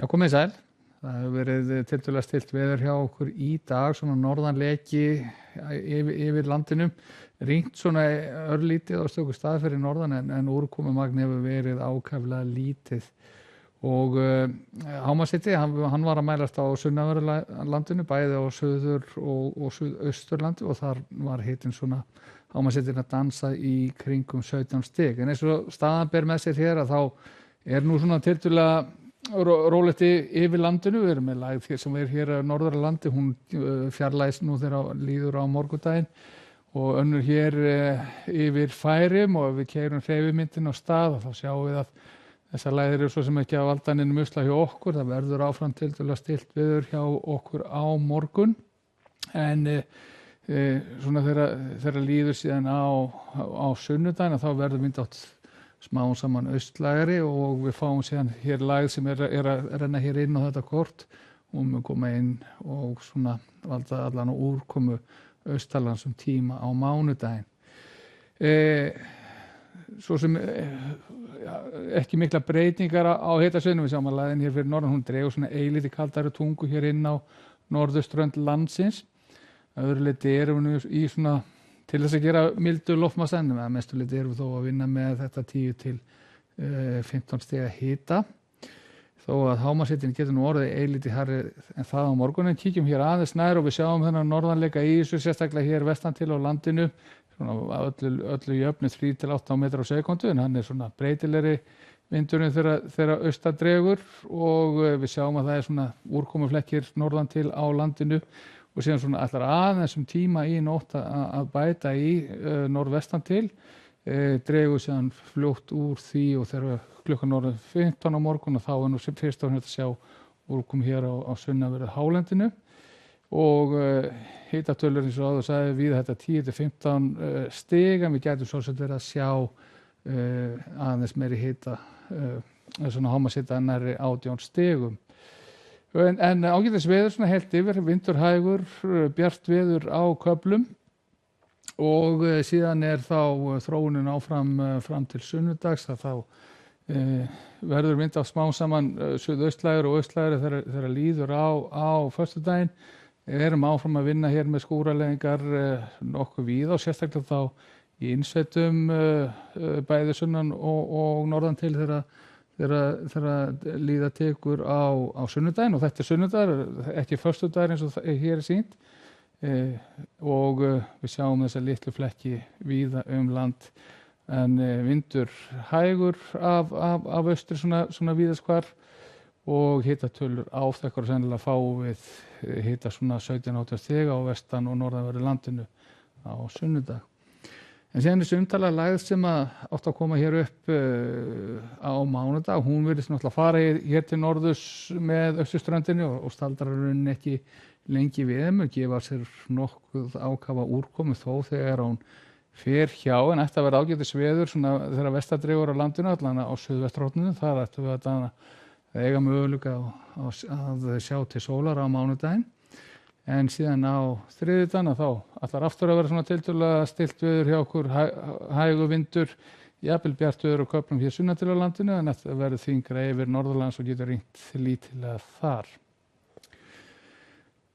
Já, komið sæl. Það hefur verið tiltölulega stillt veður hjá okkur í dag, svona norðanleki yfir landinu. Rignt svona örlítið á stöku stað fyrir norðan en úrkomumagn hefur verið ákaflega lítið. Og Hámarshiti, hann var að mælast á sunnanverðu bæði á suður og suðausturlandi og þar var hitinn svona Hámarshitinn að dansa í kringum 17 stig. En eins og staðan ber með sér hér að þá er nú svona tiltölulega rólegt yfir landinu. Við erum með lægð sem er hér á norðara landi, hún fjarlægist nú þegar líður á morgundaginn og önnur hér yfir Færeyjum, og ef við keyrum hreyfimyndin á stað þá sjáum við að þessar lægðir eru svo sem ekki að valda neinum usla hjá okkur. Það verður áfram tiltölulega stillt veður hjá okkur á morgun, en svona þegar líður síðan á sunnudaginn þá verður vindátt smám saman austlægari og við fáum síðan hér lægð sem er að renna hér inn á þetta kort og mun koma inn og svona valda allan úrkomu austalands tíma á mánudaginn. Svo sem ekki mikla breytingar á hitasvæðinu. Við sjáum að lægðin hér fyrir norðan, hún dregur svona eilítið kaldari tungu hér inn á norðurströnd landsins. Að öðru leyti erum við í svona til þess að gera mildu loftmassanum, að mestu leyti erum við þó að vinna með þetta 10 til 15 stiga hita. Þó að hámarshitinn getur nú orðið eilítið hærri en það á morgunin. Kíkjum hér aðeins nær og við sjáum þennan norðanleika í þessu, sérstaklega hér vestan til á landinu. Svona öllu jöfnu 3 til 8 metrar á sekúndu, en hann er svona breytilegri vindurinn þegar austan dregur og við sjáum að það er svona úrkomuflekkir norðan til á landinu og síðan svona allar aðeins tíma í nótt að bæta í norðvestan til, dregur síðan fljótt úr því og þegar klukkan orðið 15 á morgun og þá er nú fyrst að sjá úrkomu hér á sunnanverðu hálendinu og hitatölur eins og áður sagði við þetta 10 til 15 stig, en við gætum svo sem verið að sjá aðeins meiri hita, svona hámarshita nærri 18 stigum. En ágætis veður svona heilt yfir, vindur hægur, bjart veður á köflum og síðan er þá þróunin áfram fram til sunnudags, þá verður vind á smá saman suðaustlægur og austlægur þegar líður á föstudaginn. Við erum áfram að vinna hér með skúraleiðingar nokkuð víða og sérstaklega þá í innsveitum bæði sunnan og norðan til þegar líða tekur á sunnudaginn, og þetta er sunnudagur, ekki föstudagur eins og hér er sýnt, og við sjáum þessa litlu flekki víða land, en vindur hægur af austri svona víðast hvar og hitatölur áþekkar og sennilega fáum við hita svona 17-18 stiga á vestan og norðanverðu landinu á sunnudag. En síðan þessi umtalaða lægð sem átt að koma hér upp á mánudag, hún virðist náttúrulega fara hér til norðurs með austurströndinni og staldrar rauninni ekki lengi við þeim og gefa sér nokkuð ákafa úrkomu þó þegar hún fer hjá, en ætti að vera ágætis veður svona þegar vestardregur á landinu, allan á suðvesturhorninu, þar ættum við að eiga möguleika að sjá til sólar á mánudaginn. En síðan á þriðjudaginn þá ætlar aftur að vera svona tiltölulega stillt veður hjá okkur, hægur vindur, jafnvel bjart veður og köflum hér sunnan til á landinu, en þetta verður þyngra yfir norðurlands og getur rignt lítillega þar.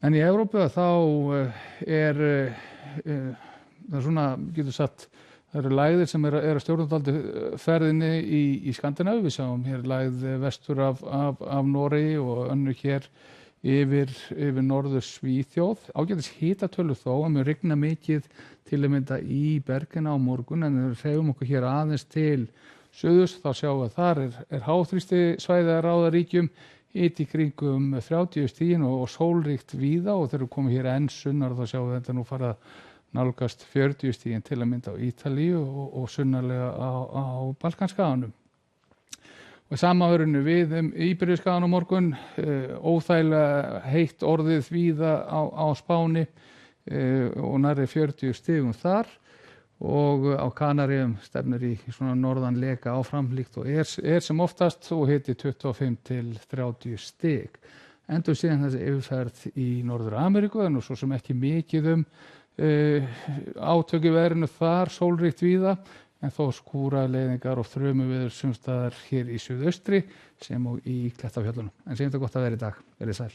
En í Evrópu þá það svona, getur sagt, það eru lægðir sem eru að stjórna dálítið ferðinni í Skandinavíu. Við sjáum hér lægð vestur af Noregi og önnur hér yfir norður Svíþjóð. Ágætis hitatölur þó, að mun rigna mikið til að mynda í Bergen á morgun, en við hreyfum okkur hér aðeins til suðurs, þá sjáum við að þar er háþrýstisvæði að ráða ríkjum, hiti í kringum 30 stigin og sólríkt víða, og þegar við komum hér enn sunnar þá sjáum við þetta nú fara að nálgast 40 stigin til að mynda á Ítalíu og sunnarlega á Balkanskaganum. Og samanverðinu við Íberíuskagann á morgun, óþægilega heitt orðið víða á Spáni og nærri 40 stigum þar, og á Kanaríum stefnir í svona norðanleka áfram líkt og er sem oftast, og hiti 25 til 30 stig. Endur síðan þessi yfirferð í Norður Ameríku, en svo sem ekki mikið átök í veðrinu þar, sólríkt víða, en þó skúraleiðingar og þrumuveður sumstaðar hér í suðaustri sem og í Klettafjöllunum. En segjum þetta gott að vera í dag. Verið sæl.